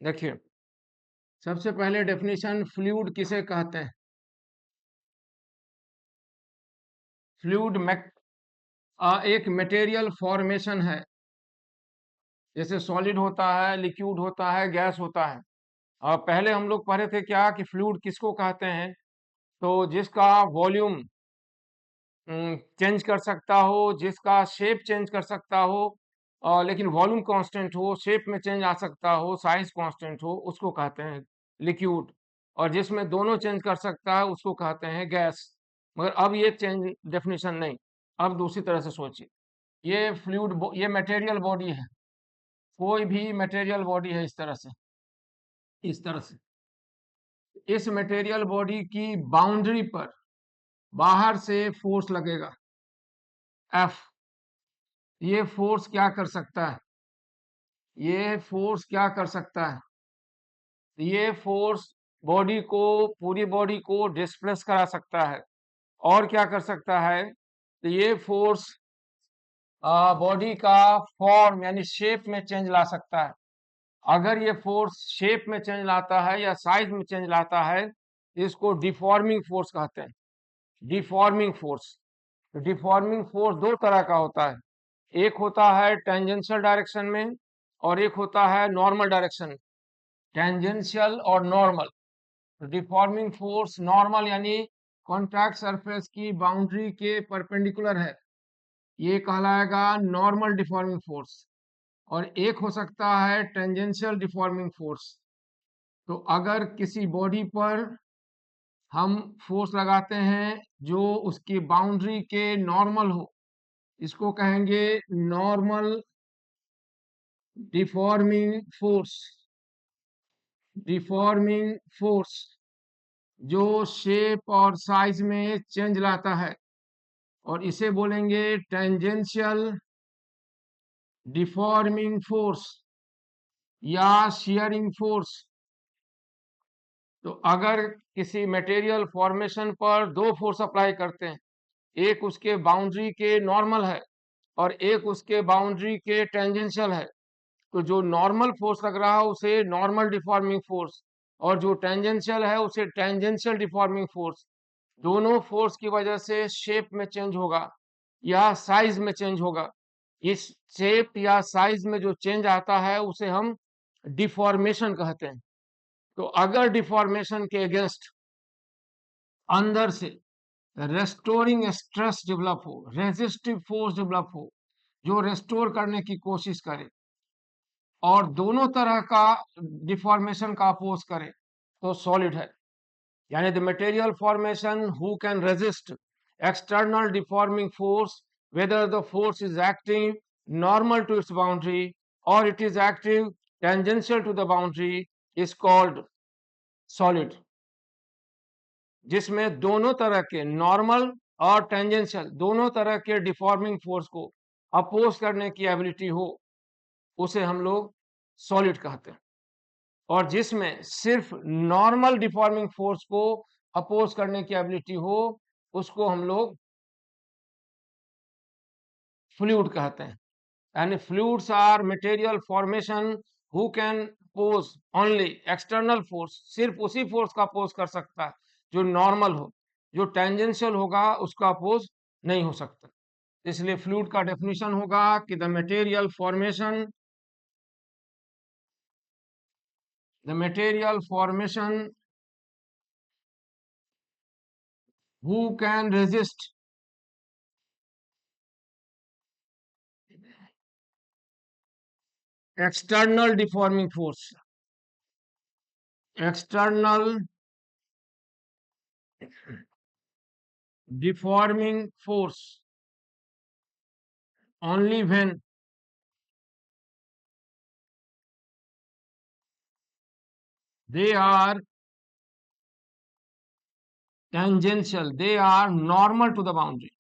देखिए, सबसे पहले डेफिनेशन फ्लूइड किसे कहते हैं? फ्लूइड एक मटेरियल फॉर्मेशन है। जैसे सॉलिड होता है, लिक्विड होता है, गैस होता है। और पहले हम लोग पढ़े थे क्या कि फ्लूइड किसको कहते हैं? तो जिसका वॉल्यूम चेंज कर सकता हो, जिसका शेप चेंज कर सकता हो, लेकिन वॉल्यूम कांस्टेंट हो, शेप में चेंज आ सकता हो, साइज कांस्टेंट हो, उसको कहते हैं लिक्विड। और जिसमें दोनों चेंज कर सकता है उसको कहते हैं गैस। मगर अब ये चेंज डेफिनेशन नहीं, अब दूसरी तरह से सोचिए। ये ये मटेरियल बॉडी है, कोई भी मटेरियल बॉडी है, इस तरह से इस मटेरियल बॉडी की बाउंड्री पर बाहर से फोर्स लगेगा, एफ। ये फोर्स क्या कर सकता है? ये फोर्स क्या कर सकता है? ये फोर्स पूरी बॉडी को डिस्प्लेस करा सकता है। और क्या कर सकता है? तो ये फोर्स बॉडी का फॉर्म यानी शेप में चेंज ला सकता है। अगर ये फोर्स शेप में चेंज लाता है या साइज में चेंज लाता है, इसको डिफॉर्मिंग फोर्स कहते हैं। Deforming force. डिफॉर्मिंग फोर्स दो तरह का होता है। एक होता है टेंजेंशियल डायरेक्शन में और एक होता है नॉर्मल डायरेक्शन। टेंजेंशियल और नॉर्मल। डिफॉर्मिंग फोर्स नॉर्मल यानी कॉन्टैक्ट सरफेस की बाउंड्री के परपेंडिकुलर है, ये कहलाएगा नॉर्मल डिफॉर्मिंग फोर्स। और एक हो सकता है टेंजेंशियल डिफॉर्मिंग फोर्स। तो अगर किसी बॉडी पर हम फोर्स लगाते हैं जो उसकी बाउंड्री के नॉर्मल हो, इसको कहेंगे normal deforming force. Deforming force जो शेप और साइज में चेंज लाता है, और इसे बोलेंगे टेंजेंशियल डिफॉर्मिंग फोर्स या शियरिंग फोर्स। तो अगर किसी मटेरियल फॉर्मेशन पर दो फोर्स अप्लाई करते हैं, एक उसके बाउंड्री के नॉर्मल है और एक उसके बाउंड्री के टेंजेंशियल है, तो जो नॉर्मल फोर्स लग रहा है उसे नॉर्मल डिफॉर्मिंग फोर्स और जो टेंजेंशियल है उसे टेंजेंशियल डिफॉर्मिंग फोर्स। दोनों फोर्स की वजह से शेप में चेंज होगा या साइज में चेंज होगा। इस शेप या साइज में जो चेंज आता है उसे हम डिफॉर्मेशन कहते हैं। तो अगर डिफॉर्मेशन के अगेंस्ट अंदर से रेस्टोरिंग स्ट्रेस डेवलप हो, रेजिस्टिव फोर्स डेवलप हो, जो रेस्टोर करने की कोशिश करे और दोनों तरह का डिफॉर्मेशन का अपोज करे, तो सॉलिड है। यानी the material formation who can resist external deforming force whether the force is acting normal to its boundary or it is active tangential to the boundary is called solid। जिसमें दोनों तरह के normal और tangential दोनों तरह के deforming force को oppose करने की एबिलिटी हो, उसे हम लोग सॉलिड कहते हैं। और जिसमें सिर्फ नॉर्मल डिफॉर्मिंग फोर्स को अपोज करने की एबिलिटी हो, उसको हम लोग फ्लूइड कहते हैं। यानी fluids are material formation who can oppose only external force, सिर्फ उसी फोर्स का अपोज कर सकता है जो नॉर्मल हो, जो टेंजेंशियल होगा उसका अपोज नहीं हो सकता। इसलिए फ्लूइड का डेफिनेशन होगा कि the material formation who can resist external deforming force, external deforming force only when they are tangential, they are normal to the boundary,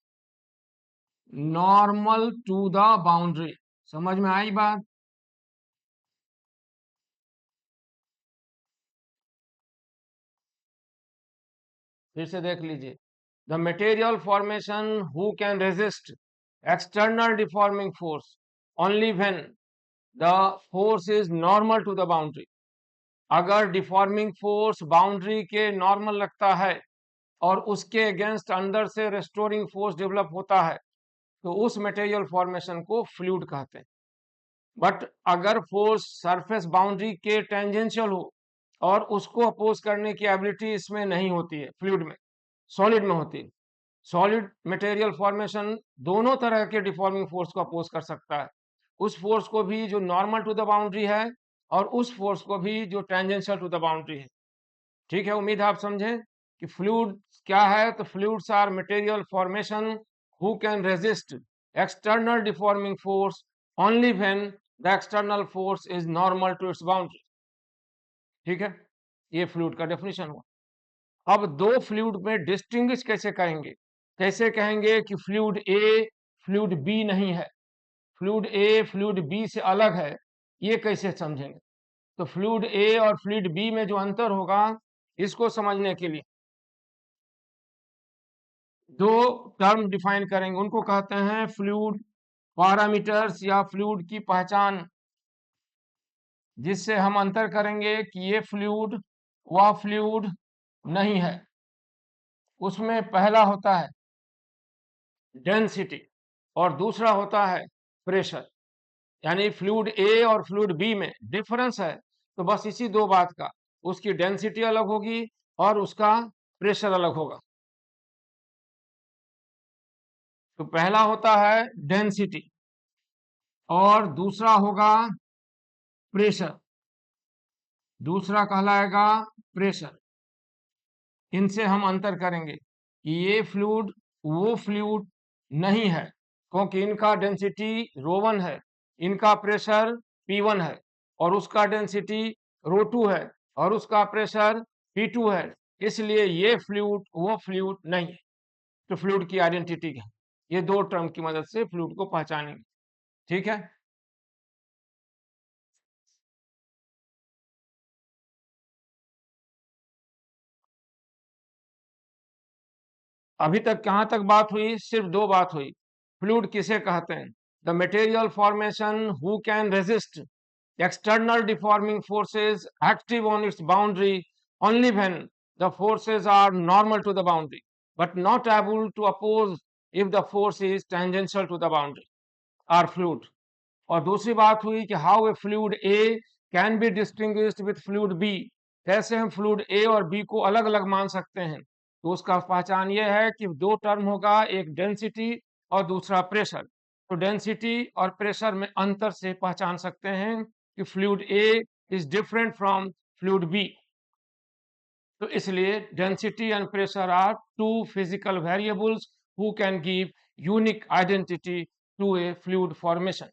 normal to the boundary। समझ में आई बात? फिर से देख लीजिए। The material formation who can resist external deforming force only when the force is normal to the boundary। अगर deforming force boundary के normal लगता है और उसके अगेंस्ट अंदर से रेस्टोरिंग फोर्स डेवलप होता है तो उस मटेरियल फॉर्मेशन को फ्लूइड कहते हैं। बट अगर फोर्स सरफेस बाउंड्री के टेंजेंशियल हो और उसको अपोज करने की एबिलिटी इसमें नहीं होती है, फ्लूइड में, सॉलिड में होती है। सॉलिड मटेरियल फॉर्मेशन दोनों तरह के डिफॉर्मिंग फोर्स को अपोज कर सकता है, उस फोर्स को भी जो नॉर्मल टू द बाउंड्री है और उस फोर्स को भी जो टेंजेंशियल टू द बाउंड्री है। ठीक है, उम्मीद है आप समझे कि फ्लूइड क्या है। तो fluids are material formation who can resist external deforming force only when the external force is normal to its boundary. ठीक है, ये फ्लूइड का डेफिनेशन हुआ। अब दो फ्लूइड में डिस्टिंग्विश कैसे करेंगे, कैसे कहेंगे कि फ्लूइड ए फ्लूइड बी नहीं है, फ्लूइड ए फ्लूइड बी से अलग है, ये कैसे समझेंगे। तो फ्लूइड ए और फ्लूइड बी में जो अंतर होगा इसको समझने के लिए दो टर्म डिफाइन करेंगे, उनको कहते हैं फ्लूइड पैरामीटर्स या फ्लूइड की पहचान, जिससे हम अंतर करेंगे कि ये फ्लूइड वह फ्लूइड नहीं है। उसमें पहला होता है डेंसिटी और दूसरा होता है प्रेशर। यानी फ्लूइड ए और फ्लूइड बी में डिफरेंस है तो बस इसी दो बात का, उसकी डेंसिटी अलग होगी और उसका प्रेशर अलग होगा। तो पहला होता है डेंसिटी और दूसरा होगा प्रेशर, दूसरा कहलाएगा प्रेशर। इनसे हम अंतर करेंगे कि ये फ्लूइड वो फ्लूइड नहीं है क्योंकि इनका डेंसिटी ρ1 है, इनका प्रेशर P1 है और उसका डेंसिटी ρ2 है और उसका प्रेशर P2 है, इसलिए ये फ्लूइड वो फ्लूइड नहीं है। तो फ्लूइड की आइडेंटिटी है, ये दो टर्म की मदद से फ्लूइड को पहचानेंगे। ठीक है, अभी तक कहाँ तक बात हुई, सिर्फ दो बात हुई। फ्लूइड किसे कहते हैं, the material formation who can resist external deforming forces active on its boundary only when the forces are normal to the boundary but not able to oppose if the force is tangential to the boundary are fluid। और दूसरी बात हुई कि how a fluid A can be distinguished with fluid B, कैसे हम fluid A और B को अलग अलग मान सकते हैं। तो उसका पहचान ये है कि दो टर्म होगा, एक डेंसिटी और दूसरा प्रेशर। तो डेंसिटी और प्रेशर में अंतर से पहचान सकते हैं कि fluid A is different from fluid B। तो इसलिए density and pressure are two physical variables who can give unique identity to a fluid formation.